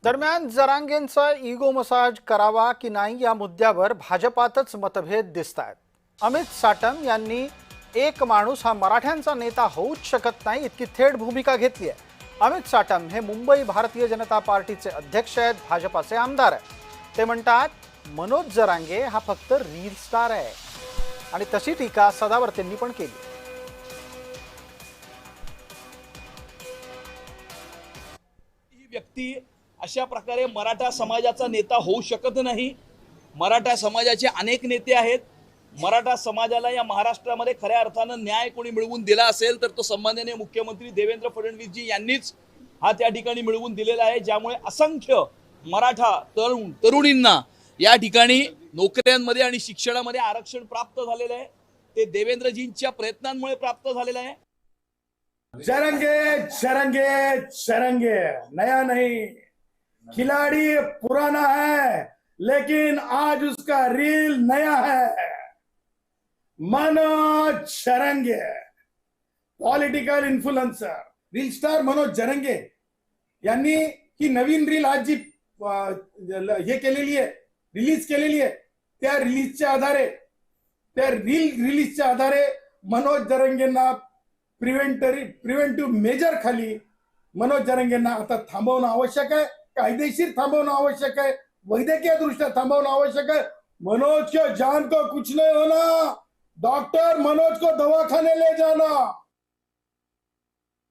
दरम्यान जरांगेंचा ego massage करावा की नाही या मुद्द्यावर भाजपातच मतभेद दिसतायत. अमित साटम यांनी एक माणूस हा मराठ्यांचा नेता होऊच शकत नाही इतकी थेट भूमिका घेतली आहे. अमित साटम हे मुंबई भारतीय जनता पार्टीचे अध्यक्ष आहेत, भाजपाचे आमदार आहेत. ते म्हणतात मनोज जरांगे हा फक्त रील स्टार आहे आणि तशी टीका सदावर्तेंनी पण केली. ही व्यक्ती अशा प्रकारे मराठा समाजाचा नेता होऊ शकत नाही. मराठा समाजाचे अनेक नेते आहेत. मराठा समाजाला या महाराष्ट्रामध्ये खऱ्या अर्थानं न्याय कोणी मिळवून दिला असेल तर तो सन्माननीय मुख्यमंत्री देवेंद्र फडणवीसजी यांनीच हा त्या ठिकाणी मिळवून दिलेला आहे, ज्यामुळे असंख्य मराठा तरुणींना या ठिकाणी नोकऱ्यांमध्ये आणि शिक्षणामध्ये आरक्षण प्राप्त झालेलं आहे. ते देवेंद्रजींच्या प्रयत्नांमुळे प्राप्त झालेलं आहे. चरेंगे चरेंगे चरेंगे, नया नहीं, खिलाड़ी पुराना है लेकिन आज उसका रील नया है. Manoj Jarange, political influencer, reel star Manoj Jarange यांनी ही नवीन रील आज जी हे केलेली आहे, रिलीज केलेली आहे, त्या रिलीजच्या आधारे मनोज जरंगेंना प्रिव्हेंटिव्ह मेजर खाली मनोज जरंगेंना आता थांबवणं आवश्यक आहे. कायदेशीर थांबवणं आवश्यक आहे, वैद्यकीय दृष्ट्या थांबवणं आवश्यक है. मनोज के जान को कुछ नहीं होना, डॉक्टर मनोज को दवाखाने ले जाना.